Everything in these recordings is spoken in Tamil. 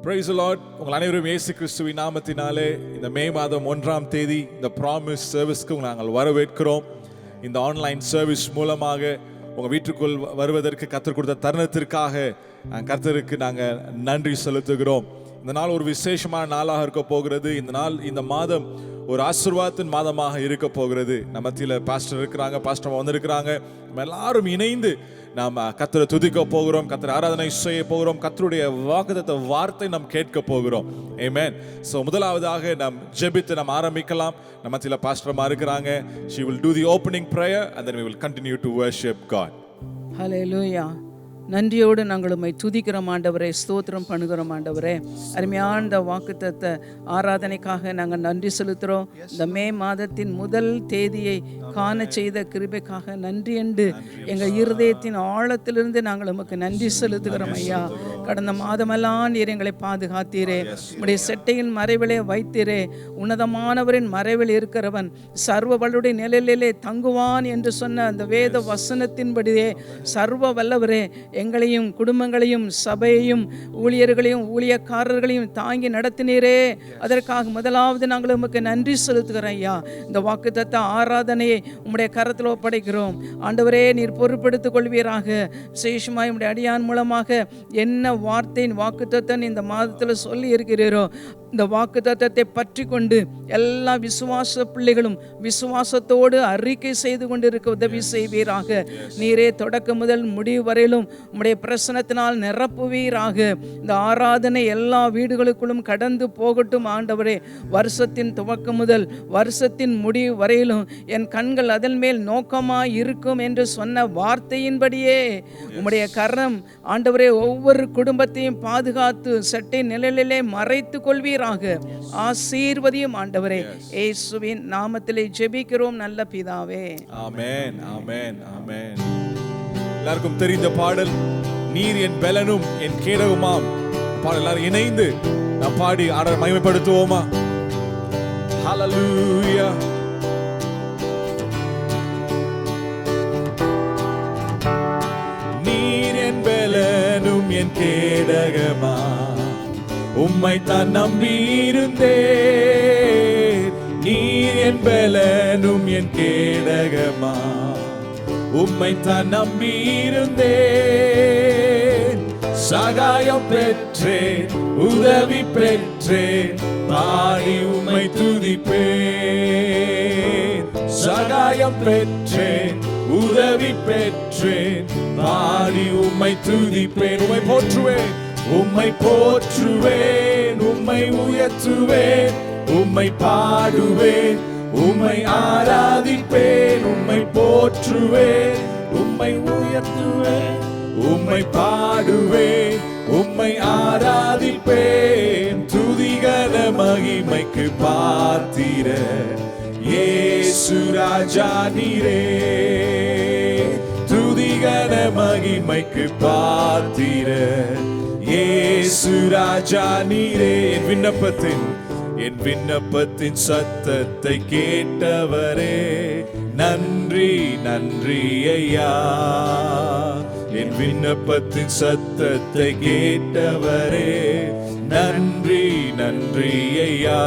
Praise the Lord. உங்கள் அனைவரும் இயேசு கிறிஸ்துவின் நாமத்தினாலே இந்த மே மாதம் 1ஆம் தேதி இந்த ப்ராமிஸ் சர்வீஸ்க்கு நாங்கள் வரவேற்கிறோம். இந்த ஆன்லைன் சர்வீஸ் மூலமாக உங்கள் வீட்டுக்குள் வருவதற்கு கர்த்தர் கொடுத்த தருணத்திற்காக கர்த்தருக்கு நாங்கள் நன்றி செலுத்துகிறோம். இந்த நாள் ஒரு விசேஷமான நாளாக இருக்க போகிறது. இந்த நாள், இந்த மாதம் ஒரு ஆசீர்வாதத்தின் மாதமாக இருக்க போகிறது. நம்ம மத்தியில் பாஸ்டர் இருக்கிறாங்க, பாஸ்டர் வந்திருக்கிறாங்க. நம்ம எல்லாரும் இணைந்து நாம் கர்த்தரை துதிக்க போகிறோம், கர்த்தரை ஆராதனை செய்ய போகிறோம், கர்த்தருடைய வாக்குத்தத்த வார்த்தை நாம் கேட்க போகிறோம். ஆமென். ஸோ முதலாவதாக நாம் ஜெபித்து நாம் ஆரம்பிக்கலாம். நம்ம மத்தியில் பாஸ்டர்மா இருக்கிறாங்க. She will do the opening prayer and then we will continue to worship God. ஹல்லேலூயா. நன்றியோடு நாங்கள் உம்மை துதிக்கிறோம் ஆண்டவரே, ஸ்தோத்திரம் பண்ணுகிறோம் ஆண்டவரே. அருமையான இந்த வாக்குத்தத்த ஆராதனைக்காக நாங்கள் நன்றி செலுத்துகிறோம். இந்த மே மாதத்தின் முதல் தேதியை காண செய்த கிருபைக்காக நன்றி என்று எங்கள் இருதயத்தின் ஆழத்திலிருந்து நாங்கள் உமக்கு நன்றி செலுத்துகிறோம் ஐயா. கடந்த மாதமெல்லாம் நீர் எங்களை பாதுகாத்தீரே, உம்முடைய செட்டையின் மறைவிலே வைத்தீரே. உன்னதமானவரின் மறைவில் இருக்கிறவன் சர்வவல்லுடைய நிழலிலே தங்குவான் என்று சொன்ன அந்த வேத வசனத்தின்படியே சர்வ வல்லவரே எங்களையும் குடும்பங்களையும் சபையையும் ஊழியர்களையும் ஊழியக்காரர்களையும் தாங்கி நடத்தினீரே. அதற்காக முதலாவது நாங்கள் உமக்கு நன்றி செலுத்துகிறோம் ஐயா. இந்த வாக்குத்தத்த ஆராதனையை உம்முடைய கரத்தில் ஒப்படைக்கிறோம் ஆண்டவரே. நீர் பொறுப்பெடுத்துக் கொள்வீராக. விசேஷமாய் உம்முடைய அடியான் மூலமாக என்ன வார்த்தையின் வாக்குத்தத்தன் இந்த மாதத்தில் சொல்லி இருக்கிறீரோ, இந்த வாக்குத்தத்தத்தை பற்றி கொண்டு எல்லா விசுவாச பிள்ளைகளும் விசுவாசத்தோடு அறிக்கை செய்து கொண்டிருக்க உதவி செய்வீராக. நீரே தொடக்கம் முதல் முடிவு வரையிலும் உம்முடைய பிரசனத்தினால் நிரப்புவீராக. இந்த ஆராதனை எல்லா வீடுகளுக்குள்ளும் கடந்து போகட்டும் ஆண்டவரே. வருஷத்தின் துவக்கம் முதல் வருஷத்தின் முடிவு வரையிலும் என் கண்கள் அதன் மேல் நோக்கமாய் இருக்கும் என்று சொன்ன வார்த்தையின்படியே உம்முடைய கரம் ஆண்டவரே ஒவ்வொரு குடும்பத்தையும் பாதுகாத்து சட்டை நிழலிலே மறைத்து கொள்வீர். ஆசீர்வதியும் ஆண்டவரே. இயேசுவின் நாமத்திலே ஜெபிக்கிறோம் நல்ல பிதாவே. ஆமென், ஆமென், ஆமென். எல்லாருக்கும் தெரிந்த பாடல், நீர் என் பலனும் என் கேடகமாம். பாடல் எல்லாரும் இணைந்து நாம் பாடி ஆண்டவரை மகிமைப்படுத்துவோமா? ஹல்லேலூயா. நீர் என் பலனும் என் கேடகமாம், உம்மைத்தான் நம்பியிருந்தேன். நீர் என் பலனும் என் கேடகமா, உம்மைத்தான் நம்பியிருந்தேன். சகாயம் பெற்றேன், உதவி பெற்றேன், பாடி உம்மை துதிப்பேன். சகாயம் பெற்றேன், உதவி பெற்றேன், பாடி உம்மை துதிப்பேன். உம்மை போற்றுவேன், உம்மை போற்றுவேன், உம்மை உயர்த்துவேன், உம்மை பாடுவேன், உம்மை ஆராதிப்பேன். உம்மை போற்றுவேன், உம்மை உயர்த்துவேன், உம்மை பாடுவேன், உம்மை ஆராதிப்பேன். துதிகன மகிமைக்கு பாத்திர இயேசு ராஜா நீரே. துதிகன மகிமைக்கு பாத்திர இயேசு ராஜா நீரே. என் விண்ணப்பத்தின் சத்தத்தை கேட்டவரே, நன்றி நன்றி ஐயா. என் விண்ணப்பத்தின் சத்தத்தை கேட்டவரே, நன்றி நன்றி ஐயா.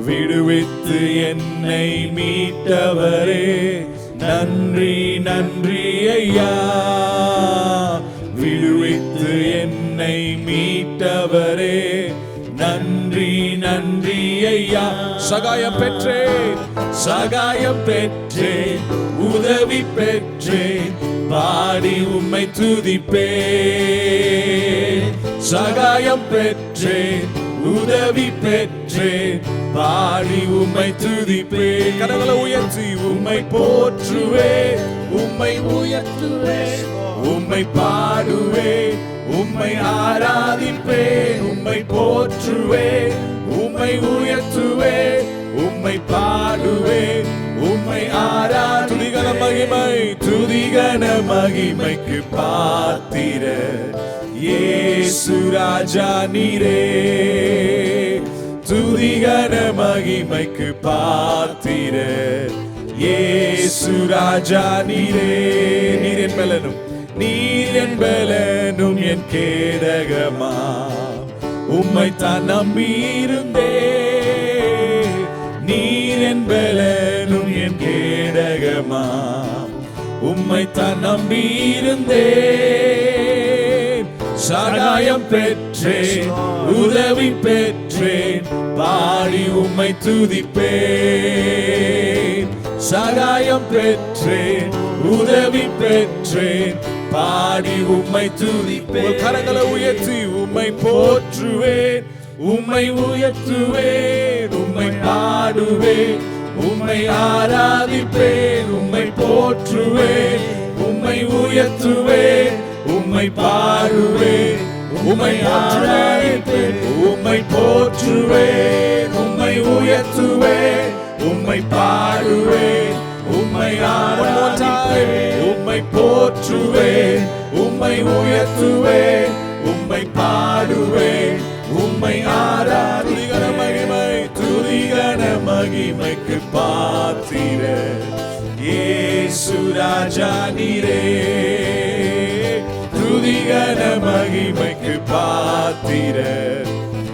விடுவித்து என்னை மீட்டவரே, நன்றி நன்றி ஐயா. விடுவித்து என்னை மீட்டவரே, நன்றி நன்றி ஐயா. சகாயம் பெற்றேன், சகாயம் பெற்றேன், உதவி பெற்றேன், பாடி உம்மை துதிப்பேன். சகாயம் பெற்றேன், உதவி பெற்றேன், பாடி உம்மை துதிப்பேன். கரங்களை உயர்த்தி உம்மை போற்றுவேன், உம்மை உயர்த்துவேன், உம்மை பாடுவேன், உம்மை ஆராதிப்பேன். உம்மை போற்றுவேன், உம்மை உயர்த்துவேன், உம்மை பாடுவேன், உம்மை துதிகன மகிமை, துதிகன மகிமைக்கு பாத்திர இயேசு ராஜா நீரே. துதிகன மகிமைக்கு பாத்திர இயேசு ராஜா நீரே. நீர் என் பலனும் நீர் என்பலனும் என் கேடகமா உம்மைத்தான் நம்பியிருந்தே நீர் என்பலனும் என் கேடகமா உம்மைத்தான் நம்பியிருந்தேன் சகாயம் பெற்றேன் உதவி பெற்றேன் பாடி உம்மை துதிப்பேன் சகாயம் பெற்றேன் உதவி பெற்றேன் பாடி உம்மை துதிப்பேன் கரங்களை உயர்த்தி உம்மை போற்றுவேன் உம்மை உயர்த்துவேன் உம்மை பாடுவேன் உம்மை ஆராதிப்பேன் உம்மை போற்றுவேன் உம்மை உயர்த்துவேன் உம்மை பாடுவேன் உம்மை ஆராதிப்பேன் உம்மை போற்றுவேன் உம்மை உயர்த்துவேன் உம்மை பாடுவேன் உம்மை ஆராதிப்பேன் உம்மை போற்றுவேன் உம்மை உயர்த்துவேன் உம்மை பாடுவேன் உம்மை ஆராதிக்கிற மகிமை துதிகன மகிமைக்கு பாத்திர இயேசு ராஜா நீரே துதிகன மகிமைக்கு பாத்திர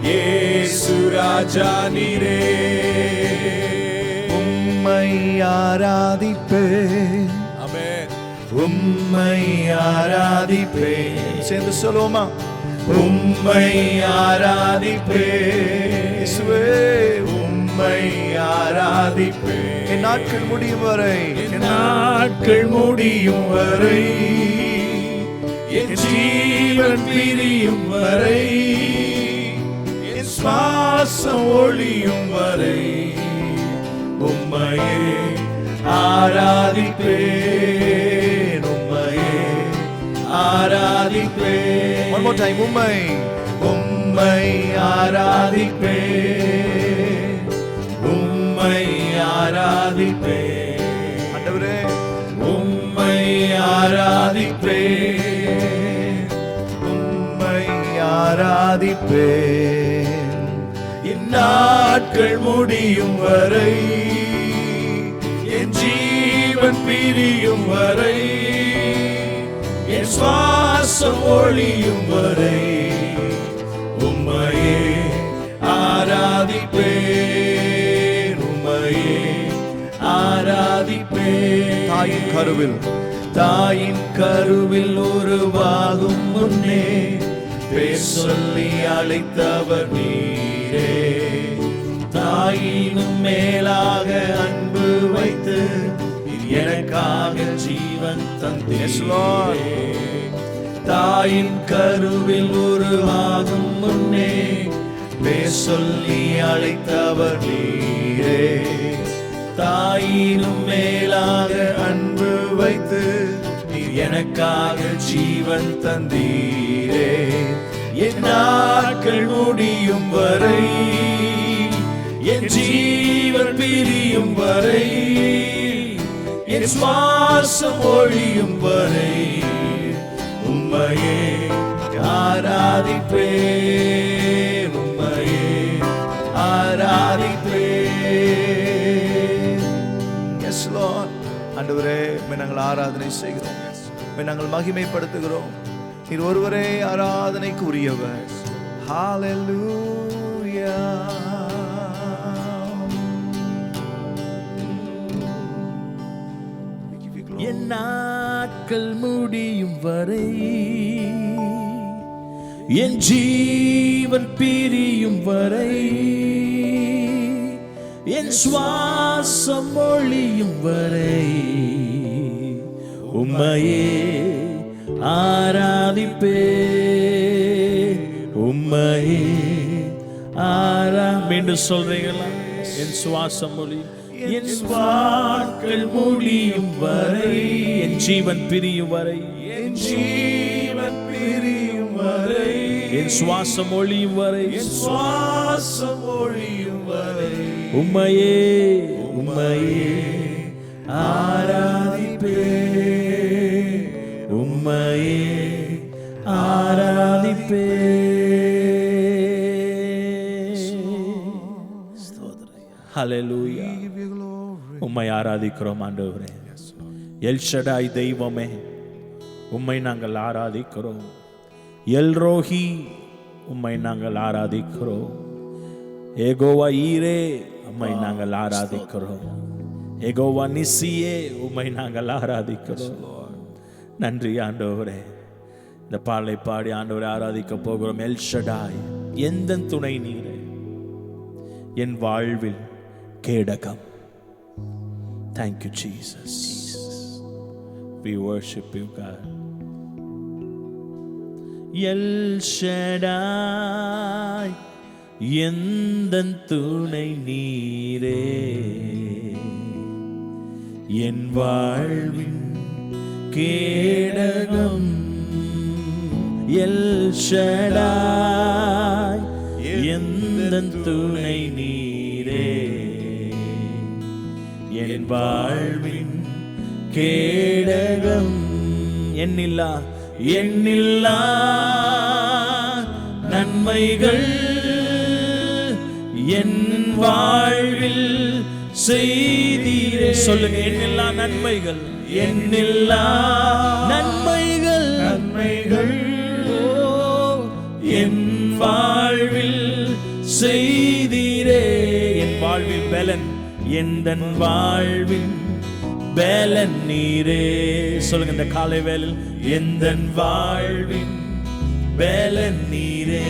இயேசு ராஜா நீரே உம்மை ஆராதிப்பேன் ஆமென் உம்மை ஆராதிப்பேன் சேர்ந்து சொல்லுவோமா உம்மை ஆராதிப்பேன் இயேசுவே உம்மை ஆராதிப்பேன் என் நாட்கள் முடியும் வரை என் நாட்கள் முடியும் வரை என் ஜீவன் பிரியும் வரை என் சுவாசம் ஒளியும் வரை உம்மையே ஆராதிப்பேன் உம்மையே ஆராதிப்பேன் one more time உம்மை உம்மை ஆராதிப்பேன் உம்மை ஆராதிப்பேன் ஆண்டவரே உம்மை ஆராதிப்பேன் உம்மை ஆராதிப்பேன் என் நாட்கள் முடியும் வரை என் ஜீவன் பிரியும் வரை என் சுவாசம் ஒளியும் வரை உம்மையே ஆராதிப்பேன் உம்மையே ஆராதிப்பேன் தாயின் கருவில் உருவாகும் முன்னே பேர் சொல்லி அழைத்தவர் நீரே தாயினும் மேலாக அன்பு வைத்து எனக்காக ஜீவன் தந்தீரே தாயின் கருவில் உருவாகும் முன்னே பேர் சொல்லி அழைத்தவர் நீரே தாயினும் மேலாக அன்பு வைத்து எனக்காக ஜீவன் தந்தீரே என் நாட்கள் முடியும் வரை என் ஜீவன் பிரியும் வரை என் சுவாசம் ஒழியும் வரை உம்மையே ஆராதிப்பேன் உம்மையே ஆராதிப்பேன். Yes Lord. ஆண்டவரே உம்மை நாங்கள் ஆராதனை செய்கிறோம், உம்மை நாங்கள் மகிமைப்படுத்துகிறோம். நீர் ஒருவரே ஆராதனைக்கு உரியவர். ஹalleluya. என் நாட்கள் முடியும் வரை என் ஜீவன் பிரியும் வரை என் சுவாசம் ஒழியும் வரை உம்மையே ஆராதிப்பேன் உம்மையே மீண்டும் சொல்றீங்களா? என் சுவாசம் ஒழியும், என் வாட்கள் முடியும் வரை என் ஜீவன் பிரியும் வரை என் ஜீவன் பிரியும் வரை என் சுவாசம் ஒழியும் வரை என் சுவாசம் ஒழியும் வரை உம்மையே உம்மையே ஆராதிப்பேன் உம்மையே ஹல்லேலூயா. உம்மை ஆராதிக்கிறோம் ஆண்டவரே. எல் ஷடாய் தெய்வமே, உம்மை நாங்கள் ஆராதிக்கிறோம். எல்ரோஹி, உம்மை நாங்கள் ஆராதிக்கிறோம். ஏகோவா ஈரே, உம்மை நாங்கள் ஆராதிக்கிறோம். ஏகோவா நிசியே, உம்மை நாங்கள் ஆராதிக்கிறோம். நன்றி ஆண்டவரே. இந்த பாடலை பாடி ஆண்டவரை ஆராதிக்க போகிறோம். எல் ஷடாய், எந்த துணை நீரே, என் வாழ்வில் கேடகம். Thank you, Jesus. We worship you, God. L Shaddai, எந்தன் துணை நீரே, என் வாழ்வின் கேடகம். எல் ஷடாய், எந்தன் துணை நீரே, என் வாழ்வின் கேடகம். எண்ணில்லா எண்ணில்லா நன்மைகள் என் வாழ்வில் செய்தீரே. சொல்லுங்க, எண்ணில்லா நன்மைகள், எண்ணில்லா நன்மைகள், நன்மைகள் என் வாழ்வில் செய்தீரே. என் வாழ்வில் பலன், எந்தன் வாழ்வின் பலன் நீரே. சொல்லுங்க இந்த காலை வேளையில், எந்தன் வாழ்வின் பலன் நீரே.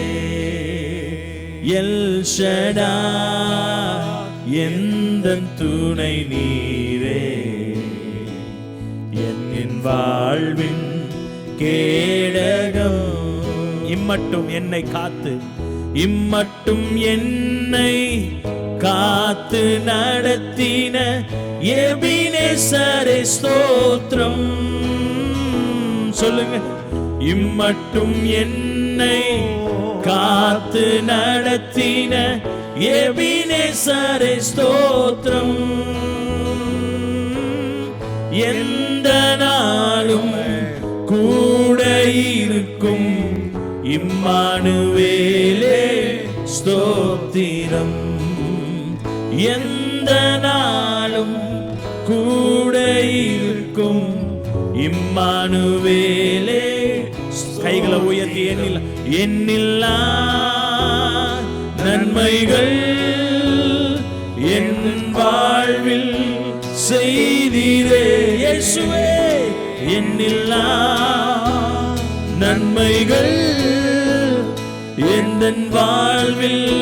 எல் ஷடாய், எந்தன் துணை நீரே, என் வாழ்வின் கேடகம். இம்மட்டும் என்னை காத்து, இம்மட்டும் என்னை காத்து நடத்தின எபினேசரே ஸ்தோத்திரம். சொல்லுங்க, இம்மட்டும் என்னை காத்து நடத்தின எபினேசரே ஸ்தோத்திரம். எந்த நாளும் கூட இருக்கும் இம்மானுவேலே ஸ்தோத்திரம். எந்த நாளும் கூட இருக்கும் இம்மானுவேலே. கைகளை உயர்த்தி, எண்ணில் எண்ணில்லா நன்மைகள் என் வாழ்வில் செய்தீரே. இயேசுவே, எண்ணில்லா நன்மைகள் எந்தன் வாழ்வில்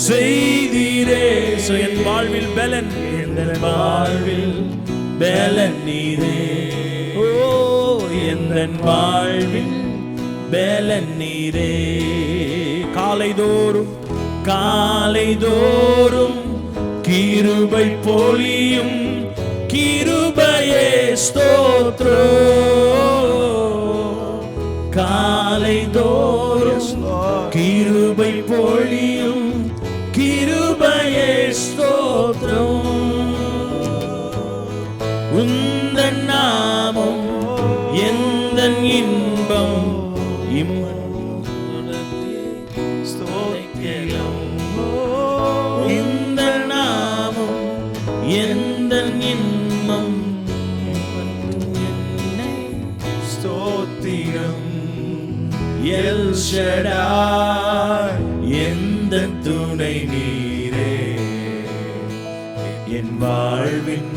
செய்தீரே. என் வாழ்வில் பலன், எந்தன் வாழ்வில் பலன் நீரே. ஓ, எந்தன் வாழ்வில் பலன் நீரே. காலைதோறும் காலைதோறும் கிருபை பொழியும் கிருபையே ஸ்தோத்திரம். காலைதோறும் கிருபை பொழியும் கிருபையே ஸ்தோத்திரம். உந்தன் நாமம் எந்தன் இன்பம், இந்த நாமம் எந்தன் இன்பம், ஸ்தோத்திரம். எல் ஷடாய், எந்தன் துணை நீரே, என் வாழ்வின்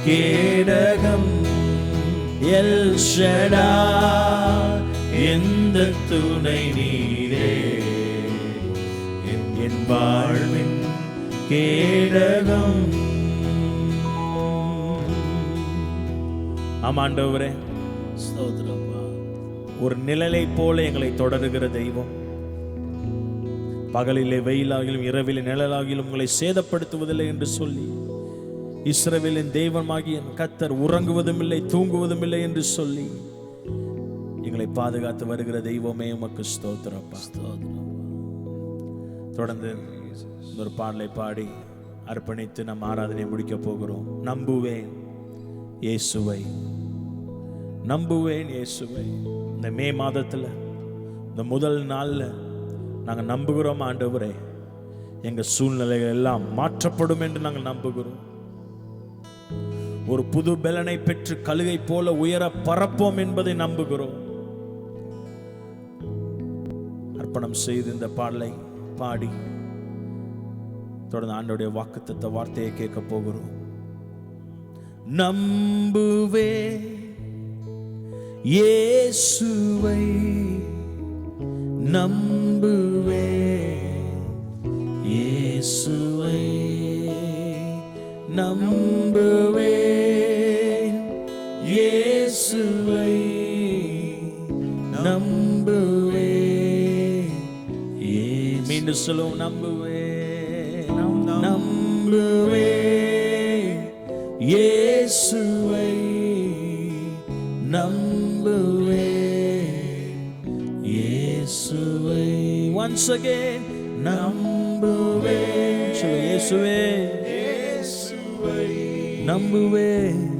கேடகம். எல் ஷடாய், எந்தன் துணை நீரே, என் வாழ்வின் கேடகம். ஆமாண்டவரே, ஒரு நிழலை போல எங்களை தொடருகிற தெய்வம். பகலிலே வெயிலாகிலும் இரவிலே நிழலாகிலும் உங்களை சேதப்படுத்துவதில்லை என்று சொல்லி, இஸ்ரவேலின் தெய்வமாகிய கர்த்தர் உறங்குவதும் இல்லை தூங்குவதும் இல்லை என்று சொல்லி எங்களை பாதுகாத்து வருகிற தெய்வமே உமக்கு ஸ்தோத்திரப்பா. தொடர்ந்து ஒரு பாடலை பாடி அர்ப்பணித்து நம் ஆராதனை முடிக்க போகிறோம். நம்புவேன் இயேசுவை, நம்புவேன் இயேசுவை. இந்த மே மாதத்தில் இந்த முதல் நாளில் நாங்கள் நம்புகிறோம் ஆண்டவரே, எங்கள் சூழ்நிலைகள் எல்லாம் மாற்றப்படும் என்று நாங்கள் நம்புகிறோம். ஒரு புது பலனை பெற்று கழுகை போல உயர பறப்போம் என்பதை நம்புகிறோம். அர்ப்பணம் செய்து இந்த பாடலை பாடி தொடர்ந்து ஆண்டவருடைய வாக்குத்தத்த வார்த்தையை கேட்க போகிறோம். நம்புவே இயேசுவை, நம்புவே இயேசுவை, நம்புவே இயேசுவை, நம்புவே. மீண்டும் சொல்லுவோம், நம்புவே நம்புவே இயேசுவை, நம்புவே இயேசுவை. Once again, நம்புவே. சொல்லுங்க, இயேசுவே இயேசுவை, நம்புவே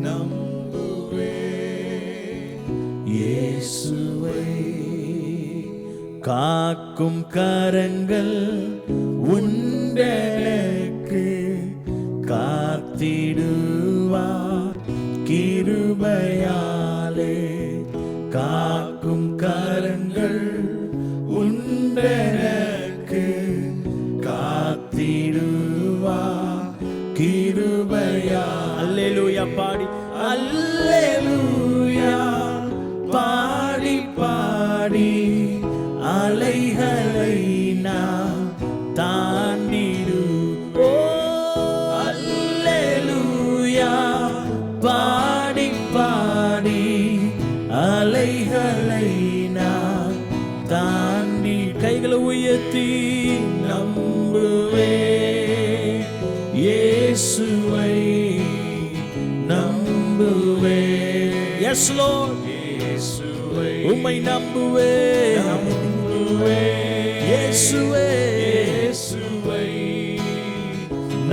நம்புவே இயேசுவை. காக்கும் கரங்கள் உண்டெனக்கு காத்திடுவார் கிருபையாலே. காக்கும் கரங்கள் உண்டெனக்கு காத்திடுவார் கிருபையா. அல்லேலூயா பாடி, அல்லேலூயா பாடி பாடி அலைகளை நாம் தாண்டிடு. ஓ அல்லேலூயா பாடி பாடி அலைகளை நாம் தாண்டி. கைகளை உயர்த்தி நம்புவே இயேசுவை, நம்புவே. எஸ் லார்ட், இயேசுவை உம்மை நம்புவே, நம்புவே இயேசுவே, இயேசுவை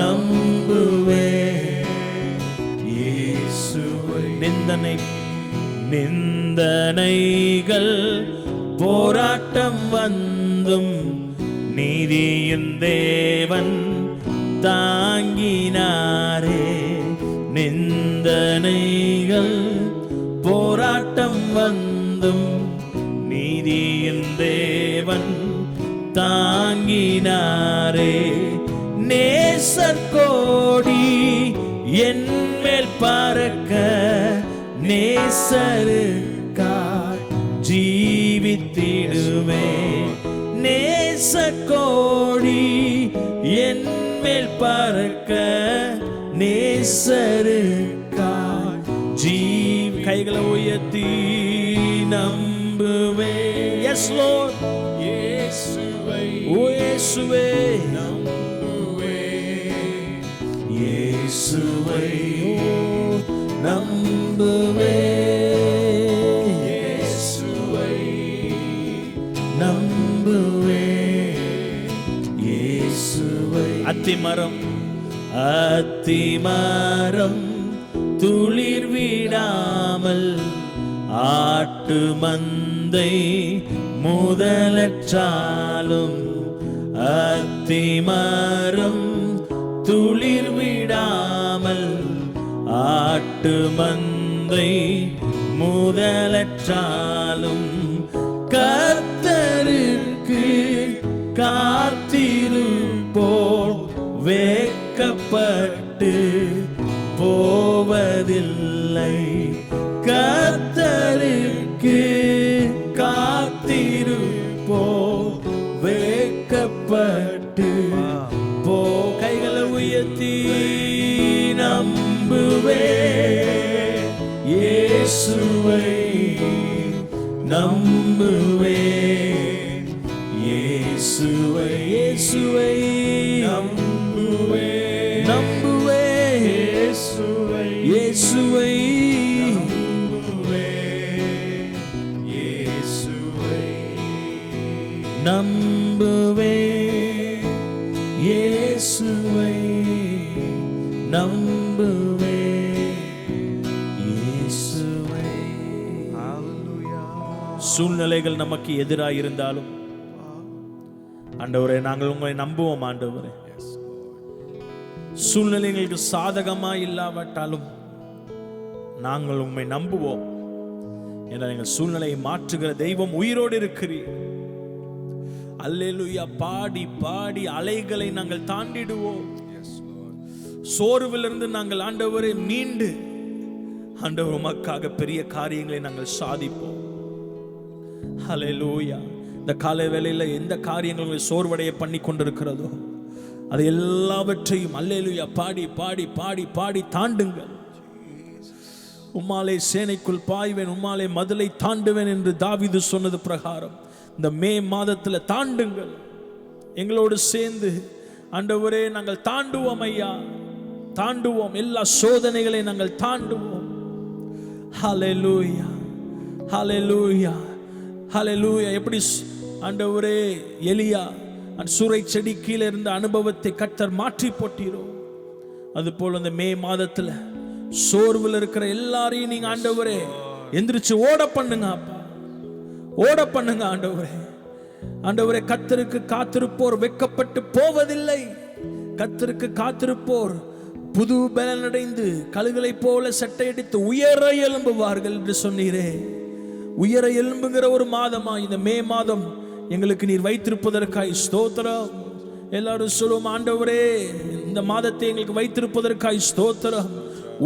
நம்புவே இயேசுவை. நிந்தனைகள் போராட்டம் வந்தும் நீதியின் தேவன் தாங்கினாரே. நிந்தனைகள் போராட்டம் வந்தும் நீதியின் தேவன் தாங்கினாரே. நேசர் கோடி என் மேல் பறக்க நேசருக்காய் ஜீவித்திடுவே. நேசர் கோடி என் மேல் பறக்க நேசருக்காய் கைகளை உயர்த்தி நம்புவே. எஸ் லார்ட், இயேசுவை, ஓ இயேசுவே நம்புவே, இயேசுவை நம்புவே, இயேசுவை நம்புவே, இயேசுவை. அத்திமரம் அத்திமரம் துளிர் விடாமல் ஆட்டு மந்தை முதலற்றாலும். அத்திமரம் துளிர் விடாமல் ஆட்டு மந்தை முதலற்றாலும். கர்த்தருக்கு காத்திருப்போர் வெட்கப்பட்டு போவதில்லை. கர்த்தருக்கு காத்திருப்போர் வெட்கப்பட்டு போ. கைகளை உயர்த்தி நம்புவே இயேசுவை, நம்புவே இயேசுவை, இயேசுவை நம்புவே, நம்புவே இயேசுவை, இயேசுவை நம்புவே இயேசுவை, நம்புவே இயேசுவை, நம்புவே இயேசுவை. சூழ்நிலைகள் நமக்கு எதிராக இருந்தாலும் ஆண்டவரே நாங்கள் உங்களை நம்புவோம். ஆண்டவரே சூழ்நிலைகளுக்கு சாதகமா இல்லாவிட்டாலும் நாங்கள் உம்மை நம்புவோம். என்ற எங்கள் சூழ்நிலையை மாற்றுகிற தெய்வம் உயிரோடு இருக்கிறீர். அல்லேலூயா. பாடி பாடி அலைகளை நாங்கள் தாண்டிடுவோம். சோர்விலிருந்து நாங்கள் ஆண்டவரை மீண்டு ஆண்டவர் உமக்காக பெரிய காரியங்களை நாங்கள் சாதிப்போம். அல்லேலூயா. இந்த காலை வேளையில எந்த காரியங்கள் உங்களை சோர்வடைய பண்ணி கொண்டிருக்கிறதோ அது எல்லாவற்றையும் அல்லேலூயா பாடி பாடி பாடி பாடி தாண்டுங்கள். உம்மாலே சேனைக்குள் பாய்வேன், உம்மாலே மதிலை தாண்டுவேன் என்று தாவீது சொன்னது பிரகாரம் இந்த மே மாதத்துல தாண்டுங்கள். எங்களோடு சேர்ந்து ஆண்டவரே நாங்கள் தாண்டுவோம் ஐயா, தாண்டுவோம். எல்லா சோதனைகளை நாங்கள் தாண்டுவோம். ஹல்லேலூயா, ஹல்லேலூயா, ஹல்லேலூயா. எப்படி ஆண்டவரே எலியா சூறை செடி கீழே இருந்த அனுபவத்தை கர்த்தர் மாற்றி போட்டீரோ, அதுபோல் இந்த மே மாதத்துல சோர்வில் இருக்கிற எல்லாரையும் நீங்க ஆண்டவரே எந்திரிச்சு ஓட பண்ணுங்க அப்பா, ஓட பண்ணுங்க ஆண்டவரே. ஆண்டவரே, கர்த்தருக்கு காத்திருப்போர் வெட்கப்பட்டு போவதில்லை. கர்த்தருக்கு காத்திருப்போர் புது பலனடைந்து கழுகளை போல சட்டையடித்து உயர எழும்புவார்கள் என்று சொன்னீரே. உயர எழும்புகிற ஒரு மாதமா இந்த மே மாதம் எங்களுக்கு நீர் வைத்திருப்பதற்காய் ஸ்தோத்திரம். எல்லாரும் சொல்லுவோம், ஆண்டவரே இந்த மாதத்தை எங்களுக்கு வைத்திருப்பதற்காய் ஸ்தோத்திரம்.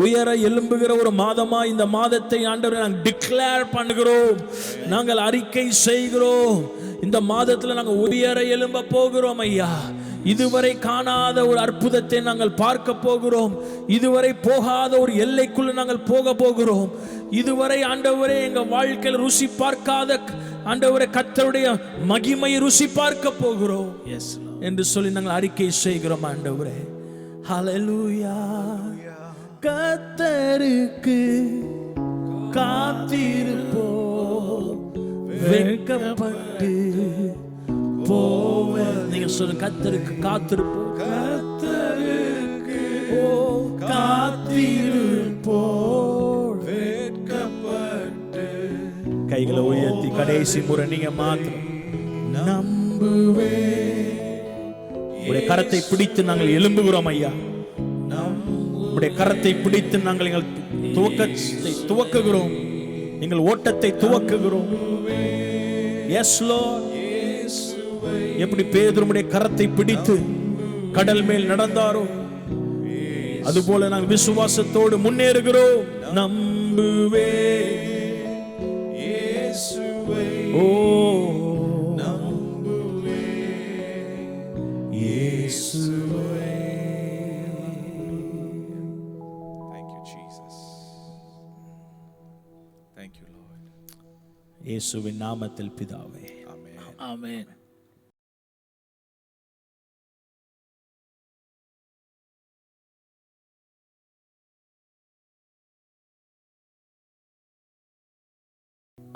உயர எழும்புகிற ஒரு மாதமா இந்த மாதத்தை ஆண்டவரே நாங்கள் டிக்ளேர் பண்ணுகிறோம், நாங்கள் அறிக்கை செய்கிறோம். இந்த மாதத்துல நாங்கள் உயர எழும்ப போகிறோம் ஐயா. இதுவரை காணாத ஒரு அற்புதத்தை நாங்கள் பார்க்க போகிறோம். இதுவரை போகாத ஒரு எல்லைக்குள்ள நாங்கள் போக போகிறோம். இதுவரை ஆண்டவரே எங்க வாழ்க்கையில் ருசி பார்க்காத ஆண்டவரே கர்த்தருடைய மகிமை ருசி பார்க்க போகிறோம் என்று சொல்லி நாங்கள் அறிக்கை செய்கிறோம் ஆண்டவரே. ஹல்லேலூயா. கர்த்தருக்கு காத்திருப்போம் வெட்கப்பட்டு போவே. நீங்க சொல்லுங்க, கர்த்தருக்கு காத்திருப்போம், கர்த்தருக்கு காத்திருப்போம் வெட்கப்பட்டு. கைகளை உயர்த்தி கடைசி முறை நீங்க மாத்திரம் நம்புவே. உடைய கரத்தை பிடித்து நாங்கள் எழும்புகிறோம் ஐயா. உடைய கரத்தை பிடித்து நாங்கள் எங்கள் துவக்கத்தை துவக்குகிறோம், எங்கள் ஓட்டத்தை துவக்குகிறோம். S Lord. எப்படி பேதுருவுடைய கரத்தை பிடித்து கடல் மேல் நடந்தாரோ அதுபோல நாங்கள் விசுவாசத்தோடு முன்னேறுகிறோம். நம்புவே இயேசுவை, ஓ நம்புவே இயேசுவை. Thank you Jesus. Thank you Lord. இயேசுவின் நாமத்தில் பிதாவே, Amen. ஆமென்.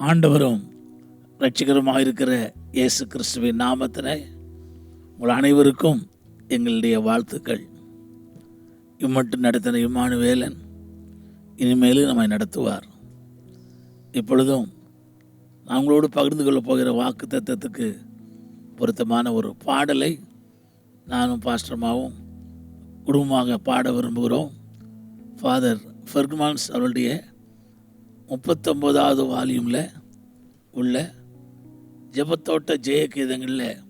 ஆண்டவரும் இரட்சகருமாக இருக்கிற இயேசு கிறிஸ்துவின் நாமத்திலே உங்கள் அனைவருக்கும் எங்களுடைய வாழ்த்துக்கள். இம்மட்டும் நடத்தின இம்மானுவேலன் இனிமேலும் நம்மை நடத்துவார். இப்பொழுதும் அவங்களோடு பகிர்ந்து கொள்ளப் போகிற வாக்கு தத்தத்துக்கு பொருத்தமான ஒரு பாடலை நானும் பாஸ்டர்மாவும் குடும்பமாக பாட விரும்புகிறோம். ஃபாதர் ஃபெர்க்மான்ஸ் அவருடைய 39வது வால்யூமில் உள்ள ஜெபத்தோட்ட ஜெயகீதங்களில்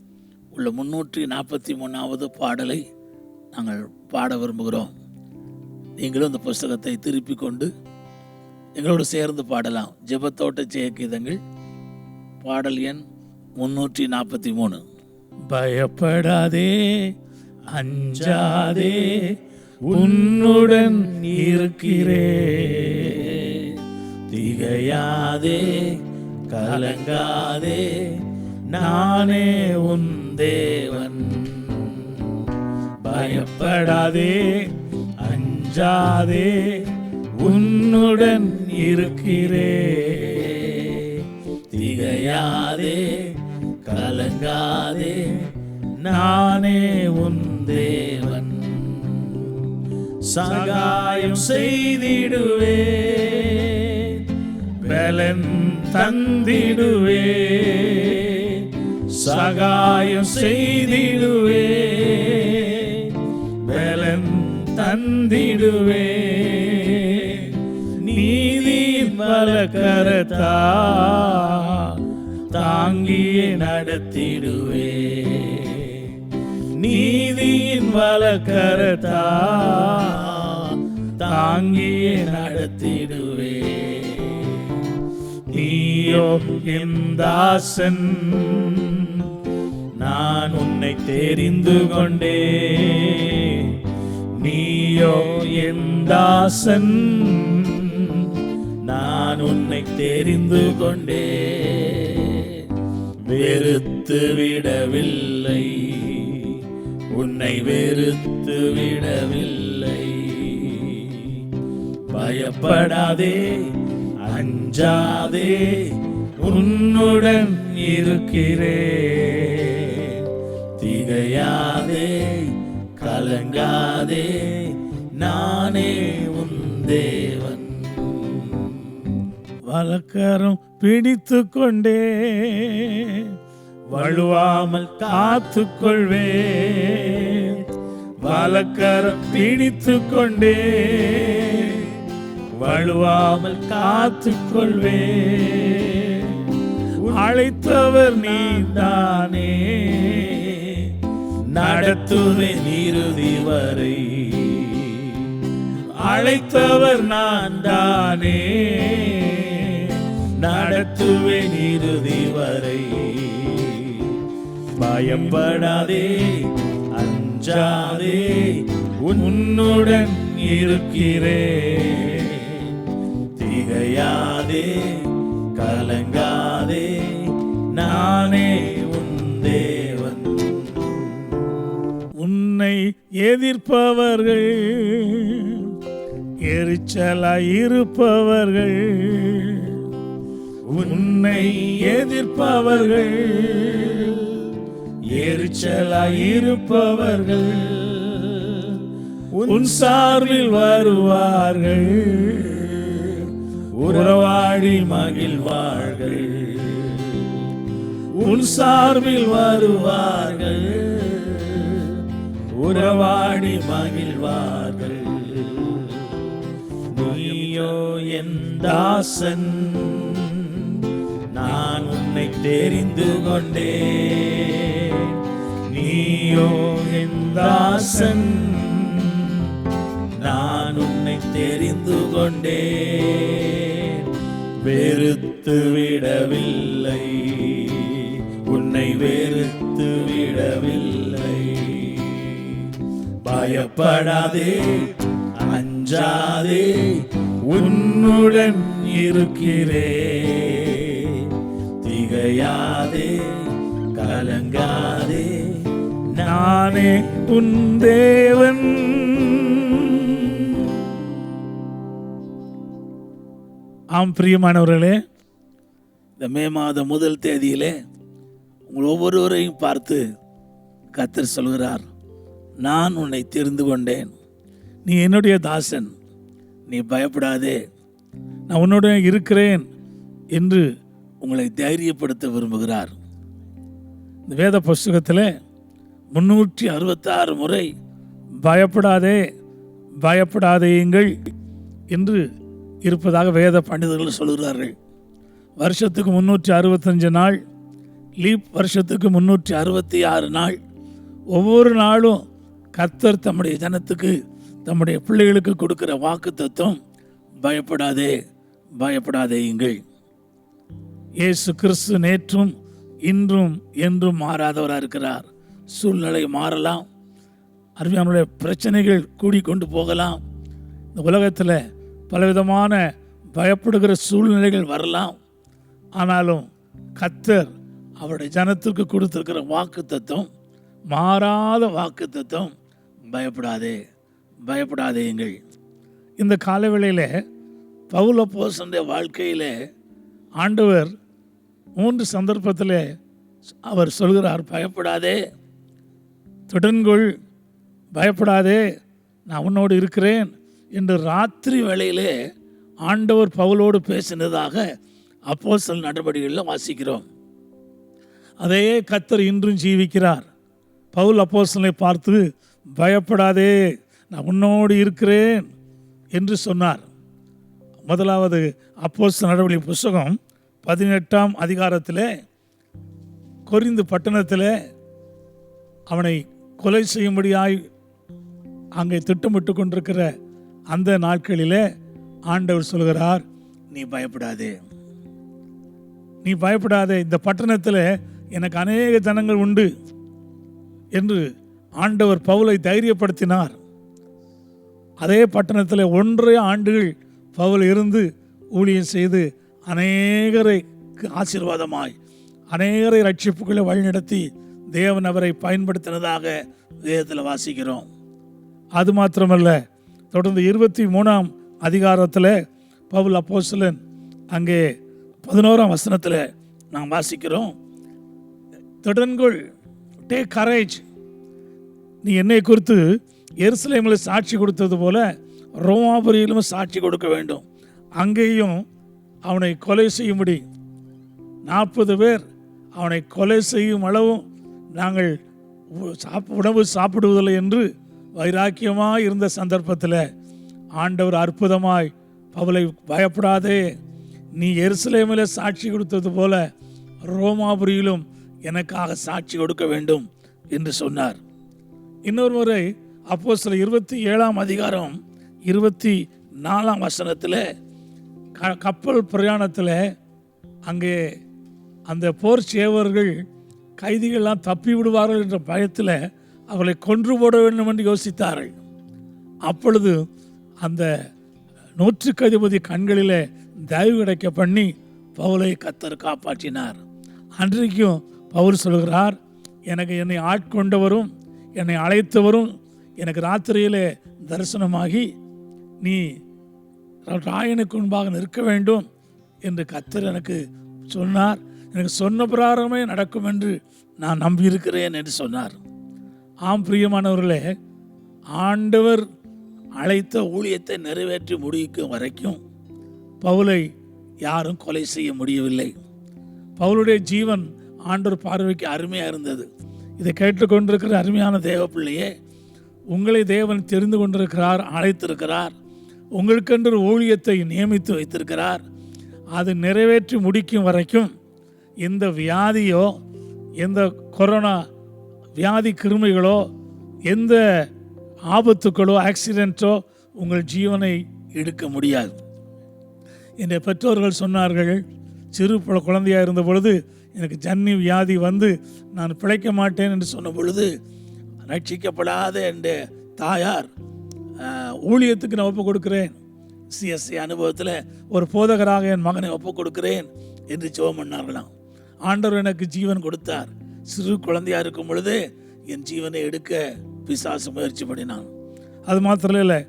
உள்ள 343வது பாடலை நாங்கள் பாட விரும்புகிறோம். நீங்களும் இந்த புஸ்தகத்தை திருப்பி கொண்டு எங்களோடு சேர்ந்து பாடலாம். ஜெபத்தோட்ட ஜெயகீதங்கள் பாடல் எண் 343. பயப்படாதே அஞ்சாதே உன்னுடன் இருக்கிறே, திகையாதே கலங்காதே நானே உன் தேவன். பயப்படாதே அஞ்சாதே உன்னுடன் இருக்கிறே, திகையாதே கலங்காதே நானே உன் தேவன். சகாயம் செய்திடுவே, பலன் தந்திடுவே, சகாயம் செய்திடுவே, பலன் தந்திடுவே. நீ வலக்கரத்தா தாங்கியே நடத்திடுவே. நீதியின் வலக்கரத்தா தாங்கியே நடத்திடுவே. நீயோ என் தாசன், நான் உன்னை தெரிந்து கொண்டே. நீயோ என் தாசன், நான் உன்னை தெரிந்து கொண்டே. வெறுத்து விடவில்லை, உன்னை வெறுத்து விடவில்லை. பயப்படாதே, அஞ்சாதே, உன்னுடன் இருக்கிறேன். திகையாதே, கலங்காதே, நானே உன் தேவன். வலக்கரம் பிடித்து கொண்டே வழுவாமல் காத்து கொள்வே. வலக்கரம் பிடித்து கொண்டே வழுவாமல் காத்து கொள்வே. அழைத்தவர் நீதானே, நடத்துவேன் இறுதி வரை. அழைத்தவர் நான் தானே, நடத்துவேன் இறுதி வரை. பயப்படாதே, அஞ்சாதே, உன்னுடன் இருக்கிறேன். திகையாதே, கலங்காதே, நானே உன் தேவன். உன்னை எதிர்ப்பவர்கள், எரிச்சலாயிருப்பவர்கள், உன்னை எதிர்ப்பவர்கள், எரிச்சலாயிருப்பவர்கள் உன் சார்பில் வருவார்கள். உறவாடி மகிழ்வார்கள், உன் சார்பில் வருவார்கள். உறவாடி மகிழ்வார்கள். நீயோ என் தாசன், நான் உன்னை தெரிந்து கொண்டே. நீயோ என் தாசன், நான் உன்னை தெரிந்து கொண்டே. வெறுத்து விடவில்லை, உன்னை வெறுத்து விடவில்லை. பயப்படாதே, அஞ்சாதே, உன்னுடன் இருக்கிறேன். திகையாதே, கலங்காதே, நானே உன் தேவன். ஆம் பிரியமானவர்களே, இந்த மே மாதம் முதல் தேதியிலே உங்கள் ஒவ்வொருவரையும் பார்த்து கர்த்தர் சொல்கிறார், நான் உன்னை தெரிந்து கொண்டேன். நீ என்னுடைய தாசன், நீ பயப்படாதே, நான் உன்னுடன் இருக்கிறேன் என்று உங்களை தைரியப்படுத்த விரும்புகிறார். இந்த வேத புஸ்தகத்தில் 366 முறை பயப்படாதே, பயப்படாதேயுங்கள் என்று இருப்பதாக வேத பண்டிதர்கள் சொல்கிறார்கள். வருஷத்துக்கு 365 நாள், லீப் வருஷத்துக்கு 366 நாள். ஒவ்வொரு நாளும் கர்த்தர் தம்முடைய ஜனத்துக்கு, தம்முடைய பிள்ளைகளுக்கு கொடுக்கிற வாக்கு தத்துவம், பயப்படாதே, பயப்படாதேயுங்கள். இயேசு கிறிஸ்து நேற்றும் இன்றும் என்றும் மாறாதவராக இருக்கிறார். சூழ்நிலை மாறலாம், அருமையானுடைய பிரச்சனைகள் கூடிக்கொண்டு போகலாம். இந்த உலகத்தில் பலவிதமான பயப்படுகிற சூழ்நிலைகள் வரலாம். ஆனாலும் கர்த்தர் அவருடைய ஜனத்திற்கு கொடுத்திருக்கிற வாக்கு தத்துவம், மாறாத வாக்கு தத்துவம், பயப்படாதே, பயப்படாதேயுங்கள். இந்த காலவேளையில் பவுல் அப்போஸ்தலனுடைய வாழ்க்கையிலே ஆண்டவர் 3 சந்தர்ப்பத்தில் அவர் சொல்கிறார், பயப்படாதே, திடன்கொள், பயப்படாதே, நான் உன்னோடு இருக்கிறேன் என்று ராத்திரி வேளையிலே ஆண்டவர் பவுலோடு பேசினதாக அப்போஸ்தலர் நடவடிக்கைகளில் வாசிக்கிறோம். அதே கர்த்தர் இன்றும் ஜீவிக்கிறார். பவுல் அப்போஸ்தலனை பார்த்து பயப்படாதே, நான் உன்னோடு இருக்கிறேன் என்று சொன்னார். முதலாவது அப்போஸ்தலர் நடவடிக்கை புஸ்தகம் 18ஆம் அதிகாரத்தில் கொரிந்து பட்டணத்தில் அவனை கொலை செய்யும்படியாய் அங்கே திட்டமிட்டு கொண்டிருக்கிற அந்த நாட்களிலே ஆண்டவர் சொல்கிறார், நீ பயப்படாதே, நீ பயப்படாதே, இந்த பட்டணத்தில் எனக்கு அநேக ஜனங்கள் உண்டு என்று ஆண்டவர் பவுலை தைரியப்படுத்தினார். அதே பட்டணத்தில் 1.5 ஆண்டுகள் பவுல் இருந்து ஊழியம் செய்து அநேகரை ஆசீர்வாதமாய் அநேகரை ரட்சிப்புகளை வழிநடத்தி தேவன் அவரை பயன்படுத்தினதாக வேதத்தில் வாசிக்கிறோம். அது மாத்திரமல்ல, தொடர்ந்து 23ஆம் அதிகாரத்தில் பவுல் அப்போஸ்தலன் அங்கே 11ஆம் வசனத்தில் நாம் வாசிக்கிறோம், தொடர்ந்துகொள், டேக் கரேஜ், நீ என்னை குறித்து எருசலேமில் சாட்சி கொடுத்தது போல ரோமாபுரியிலும் சாட்சி கொடுக்க வேண்டும். அங்கேயும் அவனை கொலை செய்யும்படி 40 பேர் அவனை கொலை செய்யும் அளவும் நாங்கள் உணவு சாப்பிடுவதில்லை என்று வைராக்கியமாக இருந்த சந்தர்ப்பத்தில் ஆண்டவர் அற்புதமாய் பவுலை, பயப்படாதே, நீ எருசலேமில் சாட்சி கொடுத்தது போல ரோமாபுரியிலும் எனக்காக சாட்சி கொடுக்க வேண்டும் என்று சொன்னார். இன்னொரு முறை அப்போஸ்தலர் 27ஆம் அதிகாரம் 24ஆம் வசனத்தில் கப்பல் பிரயாணத்தில் அங்கே அந்த போர் சேவர்கள் கைதிகள்லாம் தப்பி விடுவார்கள் என்ற பயத்தில் அவர்களை கொன்று போட வேண்டும் என்று யோசித்தார்கள். அப்பொழுது அந்த 100க்கு அதிபதி கண்களிலே தயவு கிடைக்க பண்ணி பவுலை கர்த்தர் காப்பாற்றினார். அன்றைக்கும் பவுல் சொல்கிறார், எனக்கு என்னை ஆட்கொண்டவரும் என்னை அழைத்தவரும் எனக்கு ராத்திரியிலே தரிசனமாகி நீ ராயனுக்கு முன்பாக நிற்க வேண்டும் என்று கர்த்தர் எனக்கு சொன்னார், எனக்கு சொன்ன பிரகாரமே நடக்கும் என்று நான் நம்பியிருக்கிறேன் என்று சொன்னார். ஆம் பிரியமானவர்களே, ஆண்டவர் அழைத்த ஊழியத்தை நிறைவேற்றி முடிக்கும் வரைக்கும் பவுலை யாரும் கொலை செய்ய முடியவில்லை. பவுலுடைய ஜீவன் ஆண்டவர் பார்வைக்கு அருமையாக இருந்தது. இதை கேட்டுக்கொண்டிருக்கிற அருமையான தேவ பிள்ளையே, உங்களை தேவன் தெரிந்து கொண்டிருக்கிறார், அழைத்திருக்கிறார், உங்களுக்கென்று ஊழியத்தை நியமித்து வைத்திருக்கிறார். அது நிறைவேற்றி முடிக்கும் வரைக்கும் எந்த வியாதியோ, எந்த கொரோனா வியாதி கிருமிகளோ, எந்த ஆபத்துக்களோ, ஆக்சிடென்ட்டோ உங்கள் ஜீவனை எடுக்க முடியாது. என்னுடைய பெற்றோர்கள் சொன்னார்கள், சிறு குழந்தையாக இருந்த பொழுது எனக்கு ஜன்னி வியாதி வந்து நான் பிழைக்க மாட்டேன் என்று சொன்ன பொழுது ரட்சிக்கப்படாத என்ற தாயார் ஊழியத்துக்கு நான் ஒப்புக் கொடுக்கிறேன், சிஎஸ்சி அனுபவத்தில் ஒரு போதகராக என் மகனை ஒப்புக் கொடுக்கிறேன் என்று ஜெபம் பண்ணார்களாம். ஆண்டவர் எனக்கு ஜீவன் கொடுத்தார். சிறு குழந்தையாக இருக்கும் பொழுதே என் ஜீவனை எடுக்க பிசாசு முயற்சி பண்ணினான். அது மாத்திரம் இல்லை,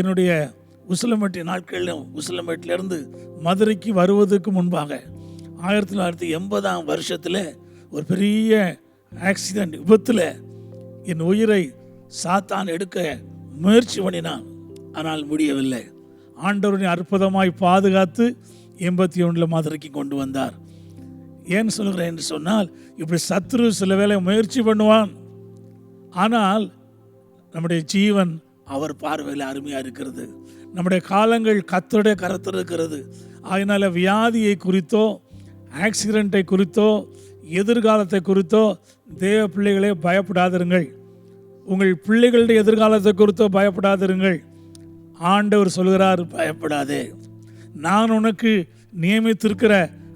என்னுடைய உசிலம்பட்டி நாட்களிலும் உசிலம்பட்டிலிருந்து மதுரைக்கு வருவதற்கு முன்பாக 1980ஆம் வருஷத்தில் ஒரு பெரிய ஆக்சிடென்ட், விபத்தில் என் உயிரை சாத்தான் எடுக்க முயற்சி பண்ணினான். ஆனால் முடியவில்லை. ஆண்டவரை அற்புதமாய் பாதுகாத்து 81 மதுரைக்கு கொண்டு வந்தார். ஏன் சொல்கிறேன் என்று சொன்னால், இப்படி சத்துரு சில வேளை முயற்சி பண்ணுவான், ஆனால் நம்முடைய ஜீவன் அவர் பார்வையில் அருமையாக இருக்கிறது. நம்முடைய காலங்கள் கர்த்தருடைய கரத்தில் இருக்கிறது. அதனால் வியாதியை குறித்தோ, ஆக்சிடென்ட்டை குறித்தோ, எதிர்காலத்தை குறித்தோ தேவ பிள்ளைகளே பயப்படாதிருங்கள். உங்கள் பிள்ளைகளுடைய எதிர்காலத்தை குறித்தோ பயப்படாதிருங்கள். ஆண்டவர் சொல்கிறார், பயப்படாதே, நான் உனக்கு நியமித்திருக்கிற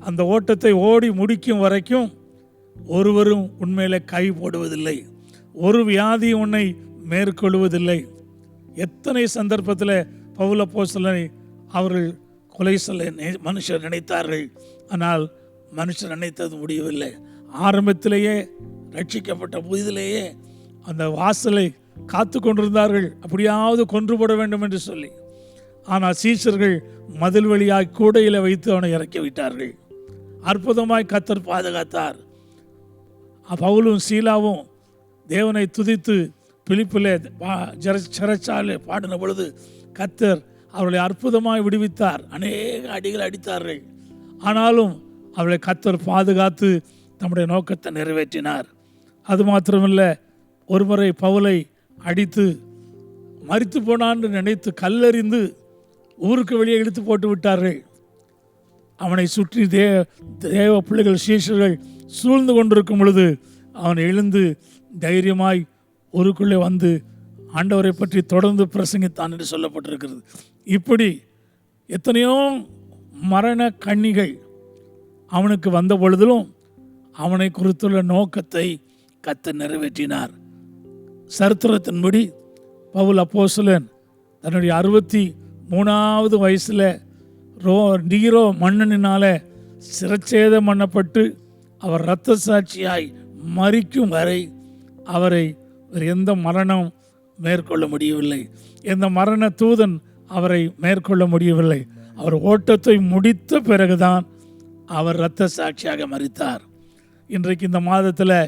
அந்த ஓட்டத்தை ஓடி முடிக்கும் வரைக்கும் ஒருவரும் உண்மையில கை போடுவதில்லை, ஒரு வியாதி உன்னை மேற்கொள்வதில்லை. எத்தனை சந்தர்ப்பத்தில் பவுல் அப்போஸ்தலனை அவர்கள் கொலை சொல்ல மனுஷர் நினைத்தார்கள், ஆனால் மனுஷர் நினைத்தது முடியவில்லை. ஆரம்பத்திலேயே ரட்சிக்கப்பட்ட புதிதிலேயே அந்த வாசலை காத்து கொண்டிருந்தார்கள், அப்படியாவது கொன்று போட வேண்டும் என்று சொல்லி. ஆனால் சீஷர்கள் மதில் வழியாய் கூடையில் வைத்து அவனை இறக்கி விட்டார்கள். அற்புதமாய் கர்த்தர் பாதுகாத்தார். பவுலும் சீலாவும் தேவனை துதித்து பிலிப்பிலே சிறைச்சாலை பாடின பொழுது கர்த்தர் அவர்களை அற்புதமாய் விடுவித்தார். அநேக அடிகள் அடித்தார்கள், ஆனாலும் அவளை கர்த்தர் பாதுகாத்து தம்முடைய நோக்கத்தை நிறைவேற்றினார். அது மாத்திரமில்லை, ஒருமுறை பவுலை அடித்து மரித்து போனான் என்று நினைத்து கல்லெறிந்து ஊருக்கு வெளியே இழுத்து போட்டு விட்டார்கள். அவனை சுற்றி தேவ பிள்ளைகள் சீஷர்கள் சூழ்ந்து கொண்டிருக்கும் பொழுது அவன் எழுந்து தைரியமாய் ஊருக்குள்ளே வந்து ஆண்டவரை பற்றி தொடர்ந்து பிரசங்கித்தான் என்று சொல்லப்பட்டிருக்கிறது. இப்படி எத்தனையோ மரண கண்ணிகள் அவனுக்கு வந்த பொழுதிலும் அவனை குறித்துள்ள நோக்கத்தை கர்த்தர் நிறைவேற்றினார். சரித்திரத்தின்படி பவுல் அப்போஸ்தலன் தன்னுடைய 63வது வயசில் நீரோ மன்னனினால சிரச்சேதம் பண்ணப்பட்டு அவர் இரத்த சாட்சியாய் மரிக்கும் வரை அவரை எந்த மரணம் மேற்கொள்ள முடியவில்லை. எந்த மரண தூதன் அவரை மேற்கொள்ள முடியவில்லை. அவர் ஓட்டத்தை முடித்த பிறகுதான் அவர் இரத்த சாட்சியாக மரித்தார். இன்றைக்கு இந்த மாதத்தில்,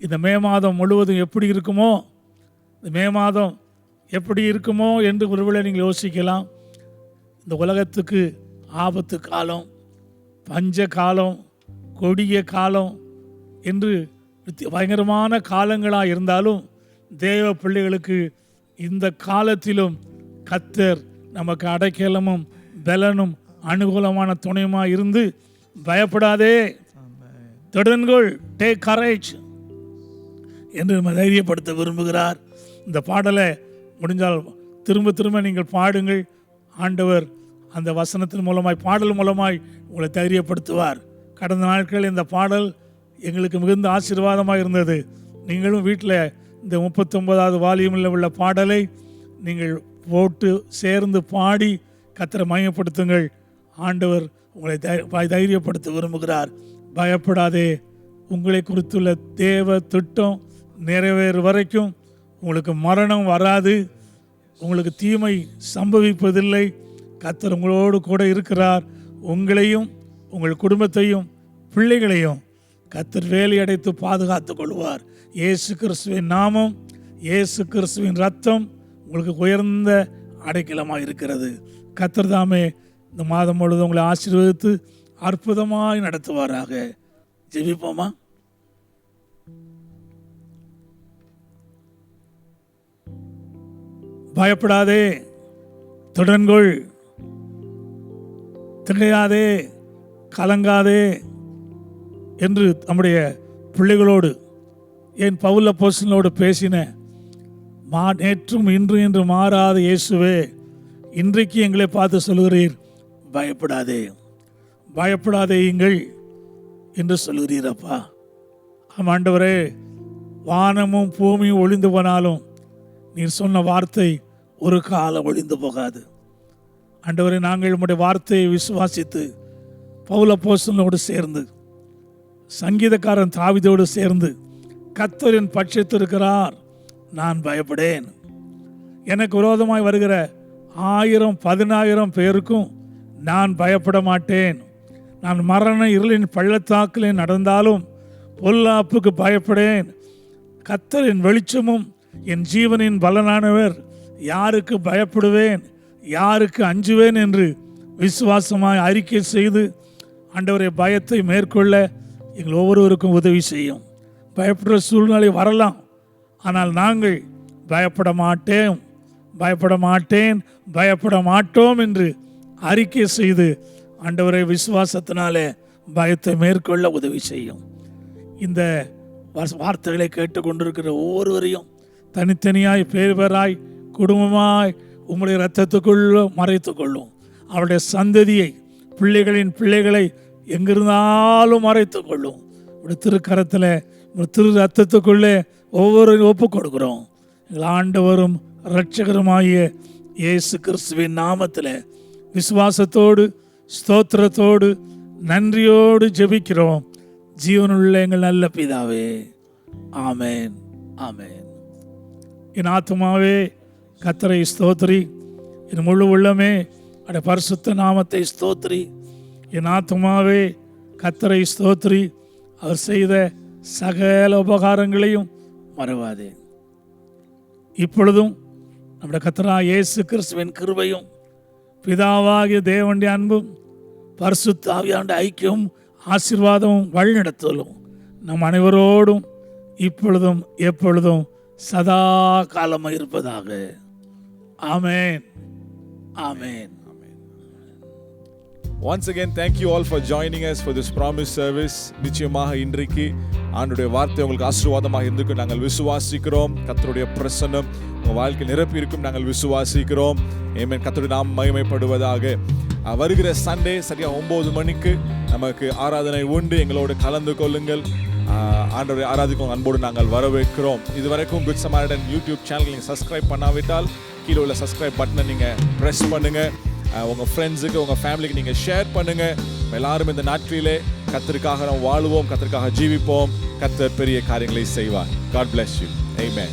இந்த மே மாதம் முழுவதும் எப்படி இருக்குமோ, இந்த மே மாதம் எப்படி இருக்குமோ என்று ஒருவேளை நீங்கள் யோசிக்கலாம். இந்த உலகத்துக்கு ஆபத்து காலம், பஞ்ச காலம், கொடிய காலம் என்று பயங்கரமான காலங்களாக இருந்தாலும் தேவ பிள்ளைகளுக்கு இந்த காலத்திலும் கர்த்தர் நமக்கு அடைக்கலமும் பலனும் அனுகூலமான துணையுமாக இருந்து பயப்படாதே, தொடர்ந்துகொள், டேக் கரேஜ் என்று நம்ம தைரியப்படுத்த விரும்புகிறார். இந்த பாடலை முடிஞ்சால் திரும்ப திரும்ப நீங்கள் பாடுங்கள். ஆண்டவர் அந்த வசனத்தின் மூலமாய், பாடல் மூலமாய் உங்களை தைரியப்படுத்துவார். கடந்த நாட்கள் இந்த பாடல் எங்களுக்கு மிகுந்த ஆசீர்வாதமாக இருந்தது. நீங்களும் வீட்டில் இந்த 39வது வால்யூமில் உள்ள பாடலை நீங்கள் போட்டு சேர்ந்து பாடி கர்த்தரை மகிமைப்படுத்துங்கள். ஆண்டவர் உங்களை தைரியப்படுத்த விரும்புகிறார். பயப்படாதே, உங்களை குறித்துள்ள தேவ திட்டம் நிறைவேறும் வரைக்கும் உங்களுக்கு மரணம் வராது, உங்களுக்கு தீமை சம்பவிப்பதில்லை. கர்த்தர் உங்களோடு கூட இருக்கிறார். உங்களையும் உங்கள் குடும்பத்தையும் பிள்ளைகளையும் கர்த்தர் வேலி அடைத்து பாதுகாத்து கொள்வார். இயேசு கிறிஸ்துவின் நாமம், இயேசு கிறிஸ்துவின் ரத்தம் உங்களுக்கு உயர்ந்த அடைக்கலமாக இருக்கிறது. கர்த்தர் தாமே இந்த மாதம் முழுவதும் உங்களை ஆசீர்வதித்து அற்புதமாய் நடத்துவாராக. ஜெபிப்போமா? பயப்படாதே, தொடர்ந்துகொள், திகையாதே, கலங்காதே என்று நம்முடைய பிள்ளைகளோடு, என் பவுல் அப்போஸ்தலனோடு பேசின நேற்றும் இன்று என்று மாறாத இயேசுவே, இன்றைக்கு எங்களை பார்த்து சொல்கிறீர், பயப்படாதே, பயப்படாதேயுங்கள் என்று சொல்கிறீரப்பா. ஆண்டவரே, வானமும் பூமியும் ஒளிந்து போனாலும் நீர் சொன்ன வார்த்தை ஒரு காலம் ஒளிந்து போகாது. ஆண்டவரே, நாங்கள் உம்முடைய வார்த்தையை விசுவாசித்து பவுல் அப்போஸ்தலனோடு சேர்ந்து, சங்கீதக்காரன் தாவீதோடு சேர்ந்து, கர்த்தரின் பட்சத்தில் இருக்கிறார், நான் பயப்படேன். எனக்கு விரோதமாய் வருகிற 1000-10,000 பேருக்கும் நான் பயப்பட மாட்டேன். நான் மரண இருளின் பள்ளத்தாக்கிலே நடந்தாலும் பொல்லாப்புக்கு பயப்படேன். கர்த்தரின் வெளிச்சமும் என் ஜீவனின் பலனானவர், யாருக்கு பயப்படுவேன், யாருக்கு அஞ்சுவேன் என்று விசுவாசமாய் அறிக்கை செய்து ஆண்டவரை பயத்தை மேற்கொள்ள எங்கள் ஒவ்வொருவருக்கும் உதவி செய்யும். பயப்படுற சூழ்நிலை வரலாம், ஆனால் நாங்கள் பயப்பட மாட்டேன், பயப்பட மாட்டேன், பயப்பட மாட்டோம் என்று அறிக்கை செய்து ஆண்டவரை விசுவாசத்தினாலே பயத்தை மேற்கொள்ள உதவி செய்யும். இந்த வார்த்தைகளை கேட்டுக்கொண்டிருக்கிற ஒவ்வொருவரையும் தனித்தனியாய், பேர் பேராய், குடும்பமாய் உங்களுடைய இரத்தத்துக்குள்ள மறைத்து கொள்ளும். அவருடைய சந்ததியை, பிள்ளைகளின் பிள்ளைகளை எங்கிருந்தாலும் மறைத்து கொள்ளும். உடைய திருக்கரத்தில், திரு ரத்தத்துக்குள்ளே ஒவ்வொரு ஒப்பு கொடுக்கிறோம். எங்கள் ஆண்டவரும் இரட்சகருமாகிய இயேசு கிறிஸ்துவின் நாமத்தில் விசுவாசத்தோடு, ஸ்தோத்திரத்தோடு, நன்றியோடு ஜெபிக்கிறோம். ஜீவனுள்ள எங்கள் நல்ல பிதாவே, ஆமேன், ஆமேன். என் ஆத்துமாவே கர்த்தரை ஸ்தோத்திரி, என் முழு உள்ளமே அவருடைய பரிசுத்த நாமத்தை ஸ்தோத்திரி. என் ஆத்துமாவே கர்த்தரை ஸ்தோத்திரி, அவர் செய்த சகல உபகாரங்களையும் மறவாதே. இப்பொழுதும் நம்முடைய கர்த்தராகிய இயேசு கிறிஸ்துவின் கிருபையும், பிதாவாகிய தேவனுடைய அன்பும், பரிசுத்த ஆவியானவருடைய ஐக்கியமும் ஆசீர்வாதமும் வழிநடத்தலும் நம் அனைவரோடும் இப்பொழுதும் எப்பொழுதும் சதா காலமாக இருப்பதாக. ஆமேன், ஆமேன். Once again, thank you all for joining us for this promise service. நிச்சயமாக இன்றைக்கு ஆண்டுடைய வார்த்தை உங்களுக்கு ஆசீர்வாதமாக இருந்திருக்கும் நாங்கள் விசுவாசிக்கிறோம். கர்த்தருடைய பிரசன்னம் உங்கள் வாழ்க்கையில் நிரப்பி இருக்கும் நாங்கள் விசுவாசிக்கிறோம். ஆமென். கர்த்தருடைய நாமம் மகிமைப்படுவதாக. வருகிற சண்டே சரியா 9 மணிக்கு நமக்கு ஆராதனை உண்டு. எங்களோடு கலந்து கொள்ளுங்கள். ஆண்டவரை ஆராதிக்கும் அன்போடு நாங்கள் வரவேற்கிறோம். இதுவரைக்கும் குட் சமாரிட்டன் யூடியூப் சேனல் நீங்கள் சப்ஸ்கிரைப் பண்ணாவிட்டால் கீழே உள்ள சப்ஸ்கிரைப் பட்டனை நீங்கள் ப்ரெஸ் பண்ணுங்கள். உங்கள் ஃப்ரெண்ட்ஸுக்கு உங்கள் ஃபேமிலிக்கு நீங்கள் ஷேர் பண்ணுங்கள். எல்லாரும் இந்த நாட்களிலே கர்த்தருக்காக நாம் வாழுவோம், கர்த்தருக்காக ஜீவிப்போம். கர்த்தர் பெரிய காரியங்களை செய்வார். God bless you. Amen.